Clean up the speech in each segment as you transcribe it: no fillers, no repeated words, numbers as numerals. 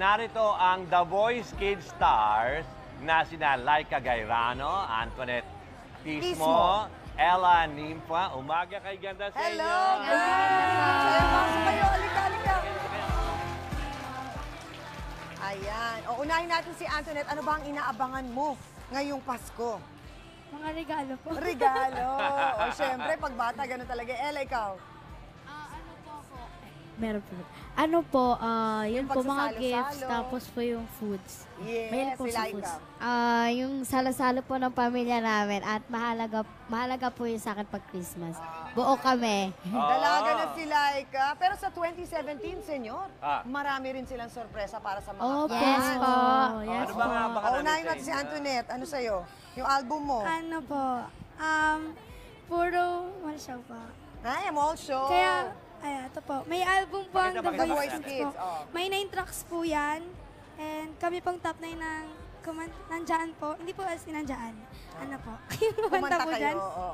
narito ang The Voice Kids stars na sina Laika Gairano, Antoinette Tismo, Ella Nympha. Umaga kay ganda sa inyo. Hello, girls! Pasok kayo, alika. Ayan. O, unahin natin si Antoinette. Ano ba ang inaabangan mo ngayong Pasko? Mga regalo po. Regalo. O, syempre, pag bata, ganun talaga. Ella, ikaw? Ano po ako? Meron po. Ano po, yun po mga pagsasalo-salo. gifts, tapos po yung foods. Yes, po si sa Laika. foods. Yung salo-salo po ng pamilya namin at mahalaga po yung sa akin pag Christmas. Buo kami. Dalaga na si Laika. Pero sa 2017, senyor, Ah. marami rin silang sorpresa para sa mga Opo. fans. Yes po. Yes Ano po. ba nga O, unahin natin si Antoinette. Ano sa'yo? Yung album mo? Ano po, puro malsyaw po. Ay, mall show. Kaya, ito po. May album po ang The Pakita, The Voice Voice Kids Kids. po. Oh. May 9 tracks po yan. And kami pong top 9 ng nandyan po. Hindi po as in nandyan. Ano po? Kumanta po dyan. kayo. Oo.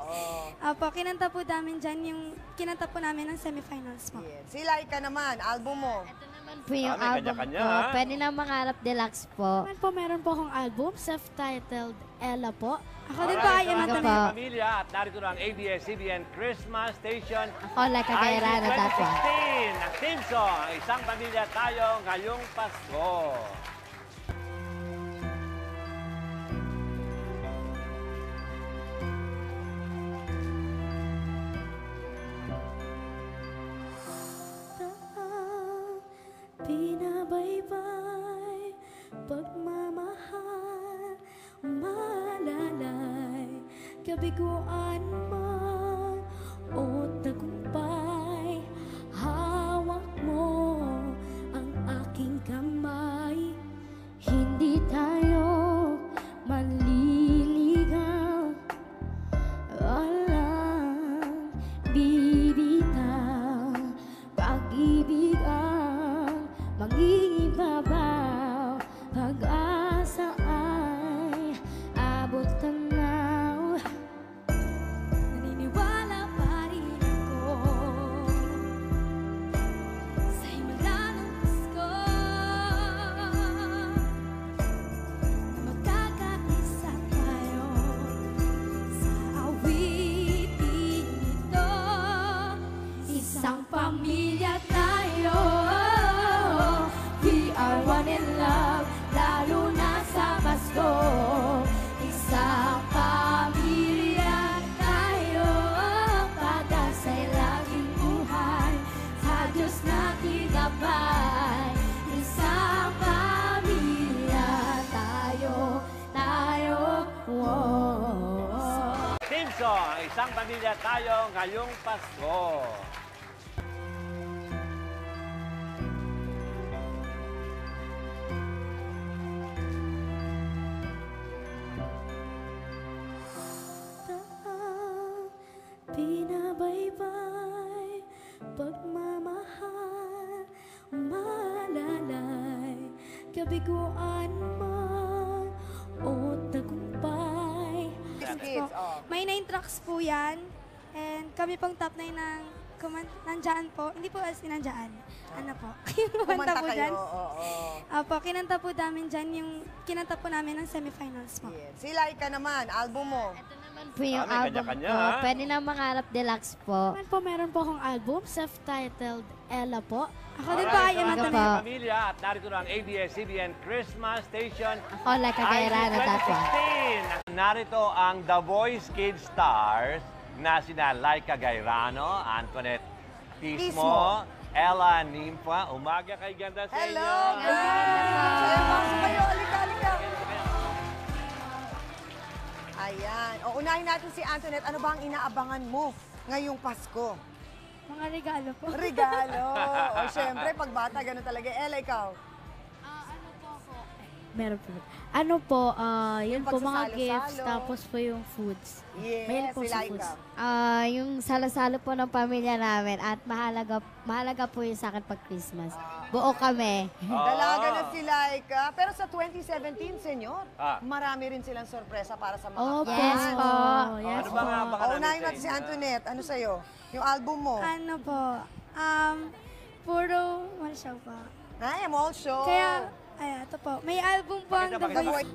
Opo, kinanta po namin dyan yung kinanta po namin ng semifinals po. Yes. Si Laika naman, album mo. Ito naman po yung may album kanya-kanya, ko. ha? Pwede na mangarap deluxe po. Meron po akong album, self-titled Ella po. Ako din Alright, po ay so, Antoinette. po. pamilya at narito na ang ABS-CBN Christmas Station. Ako Laika Gairano, that's why. 2016, ang Team Song, ang isang pamilya tayo ngayong Pasko. Pinabaybay, pagmamahal, malalay, kabiguan man o tagumpay, hawak mo ang aking kamay. Hindi tayo manliligaw, walang bibitaw, pag-ibig ang mangibabaw, pag-asa ay abot tanaw. Naniniwala pa rin ako sa himala ng Pasko, na magkakaisa tayo sa awitin ito. Isang pamilya tayo, we are one in love, lalo na sa Pasko. Isang pamilya tayo, pag-asa'y laging buhay, sa Diyos natin gabay. Isang pamilya tayo, wow. Team Song, ang isang pamilya tayo ngayong Pasko. Pinabaybay, pagmamahal, malalay, kabiguan man o tagumpay. Kids, oh. May 9 tracks po yan. And kami pong top 9 ng nandyan po. Hindi po as in nandyan. Ano po? Kumanta po dyan. Oo. Opo, kinanta po namin dyan yung kinanta po namin ng semifinals po. Yes. Si Laika naman, album mo. Ito naman po yung may album kanya-kanya, ko. ha? Pwede na mangarap deluxe po. Meron po akong album, self-titled Ella po. Ako din po Alright, ay so, ang Antoinette. pamilya at narito na ang ABS-CBN Christmas Station. Ako Laika Gairano, that's why. 2016, narito ang The Voice Kids stars na sina Laika Gairano, Antoinette Tismo, Ella Nympha. Umaga kay ganda sa inyo. Hello, girls! Pasok kayo, alika. Ayan. O, unahin natin si Antoinette. Ano ba ang inaabangan mo ngayong Pasko? Mga regalo po. Regalo. O, syempre, pag bata, ganun talaga. Ella, ikaw? Ano po ako? Meron po. Ano po, yun po mga pagsasalo-salo. gifts, tapos po yung foods. Yes, po si sa Laika. foods. Yung salo-salo po ng pamilya namin at mahalaga po yung sa akin pag Christmas. Buo kami. Dalaga na si Laika. Pero sa 2017, senyor, Ah. marami rin silang sorpresa para sa mga Opo. fans. Yes po. Yes Ano ba nga O, abangan unahin natin natin si sa inyo? Antoinette. Ano sa'yo? Yung album mo? Ano po, puro malsyaw po. Ay, mall show. Kaya, ay, ito po. May album po ang Pakita, The pakita. Voice.